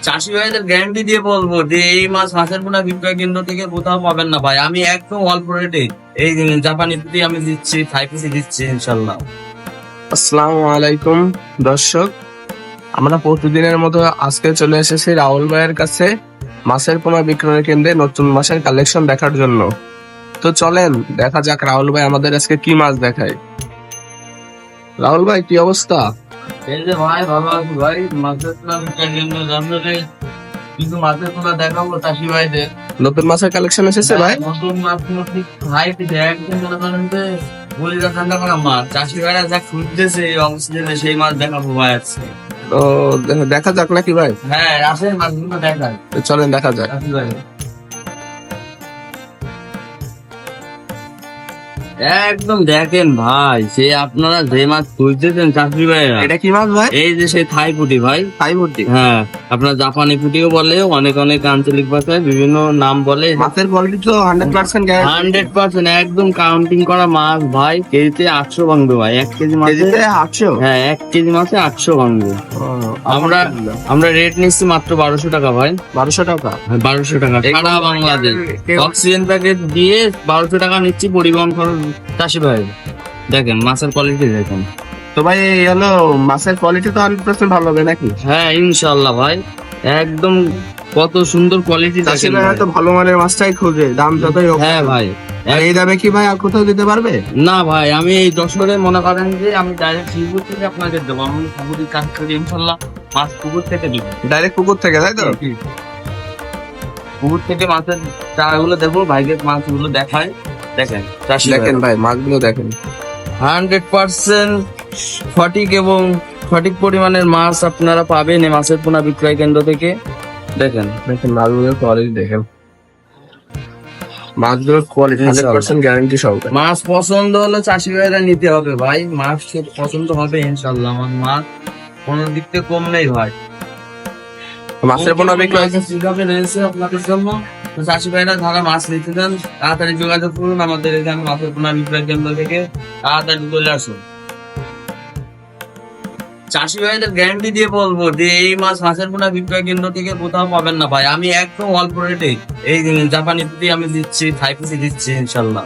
চাষি ভাইদের গ্যারান্টি দিয়ে বলবো যে এই মাছ মাছের পোনা বিক্রয় কেন্দ্র থেকে কোথাও পাবেন না ভাই। আমি একদম অল্প রেটে এই জাপানি পুঁটি আমি দিচ্ছি, থাই পুঁটি দিচ্ছি ইনশাল্লাহ। আসসালামু আলাইকুম দর্শক, আমরা প্রতিদিনের মতো আজকে চলে এসেছি রাহুল ভাইয়ের কাছে মাছের পোনা বিক্রয় কেন্দ্রে নতুন মাছের কালেকশন দেখার জন্য। তো চলেন দেখা যাক রাহুল ভাই আমাদের আজকে কি মাছ দেখায়। রাহুল ভাই কি অবস্থা? এই যে ভাই ভালো আছি ভাই, মাছের পোনা বিক্রয় কেন্দ্র জানতে কিন্তু মাছের পোনা দেখাবো চাষি ভাইদের। নতুন মাছের কালেকশন এসেছে ভাই? নতুন মাছ কোনো ঠিক ভাই একদম মনে করেন যে বলিরা ঠান্ডা করা মাছ চাষি ভাইরা যা খুঁজতেছে এই অক্সিজেনে সেই মাছ দেখাবো ভাই আজকে। তো দেখা যাক নাকি ভাই? হ্যাঁ আসেন মাছগুলো দেখায়। তো চলেন দেখা যাক। চাষি ভাই একদম দেখেন ভাই, সে আপনারা যে মাছ খুঁজতেছেন চাষি ভাইরা, এটা কি মাছ ভাই? এই যে সেই থাই পুঁটি ভাই। থাই পুঁটি? হ্যাঁ, আপনার জাপানি পুঁটিও বলে, অনেক অনেক আঞ্চলিক ভাষায় বিভিন্ন নাম বলে। মাছের কোয়ালিটি তো 100% গ্যারান্টি। 100% একদম কাউন্টিং করা মাছ ভাই। কেজিতে 800 ভাঙবে ভাই, 1 কেজি মাছে। কেজিতে 800? হ্যাঁ 1 কেজি মাছে 800 ভাঙবে। আমরা রেট নিচ্ছি মাত্র 1200 টাকা ভাই। 1200 টাকা? 1200 টাকা সারা বাংলাদেশ। অক্সিজেন প্যাকেট দিয়ে 1200 টাকা নিচ্ছি, পরিবহন খরচ চাষি ভাই। দেখেন মাছের কোয়ালিটি দেখেন। তো ভাই এই হলো মাছের কোয়ালিটি তো 100% ভালো হবে নাকি? হ্যাঁ ইনশাল্লাহ ভাই, একদম কত সুন্দর কোয়ালিটি চাষি দেখেন ভাইরা ভাই। তো ভালো মানের মাছটাই খোঁজে, দাম যতই হোক। হ্যাঁ ভাই, আর এই দামে কি ভাই আর কোথাও দিতে পারবে? না ভাই আমি এই যশোরে মনে করেন যে আমি ডাইরেক্ট শিবপুর থেকে আপনাদের দেবো। আমি পুকুরি কাজ করি ইনশাল্লাহ, মাছ পুকুর থেকে দিব। ডাইরেক্ট পুকুর থেকে, তাই তো? পুকুর থেকে মাছের চারাগুলো দেবো, ভাইকে মাছগুলো দেখায়। দেখেন চাষি দেখেন ভাই মাছগুলো দেখেন। 100% সঠিক এবং সঠিক পরিমাণের মাছ আপনারা পাবেন এই মাছের পোনা বিক্রয় কেন্দ্র থেকে। দেখেন দেখেন মাছগুলোর কোয়ালিটি দেখেন, মাছগুলোর কোয়ালিটি 100% গ্যারান্টি সহ। মাছ পছন্দ হলে চাষি ভাইরা নিতে হবে ভাই, মাছ খেতে পছন্দ হবে ইনশাল্লাহ। আমার মাছ কোনো দিক থেকে কম নেই ভাই। মাছের পোনা বিক্রয় কিভাবে রয়েছে আপনাদের জন্য, তো চাষি ভাইরা যারা মাছ নিতে চান তাড়াতাড়ি যোগাযোগ করুন আমাদের এখানে মাছের পোনা বিক্রয় কেন্দ্র থেকে, তাড়াতাড়ি চলে আসুন। চাষি ভাইদের গ্যারান্টি দিয়ে বলবো যে এই মাছ মাছের পোনা বিক্রয় কেন্দ্র থেকে কোথাও পাবেন না ভাই। আমি একদম অল্প রেটে এই জাপানি পুঁটি আমি দিচ্ছি, থাই পুঁটি দিচ্ছি ইনশাল্লাহ।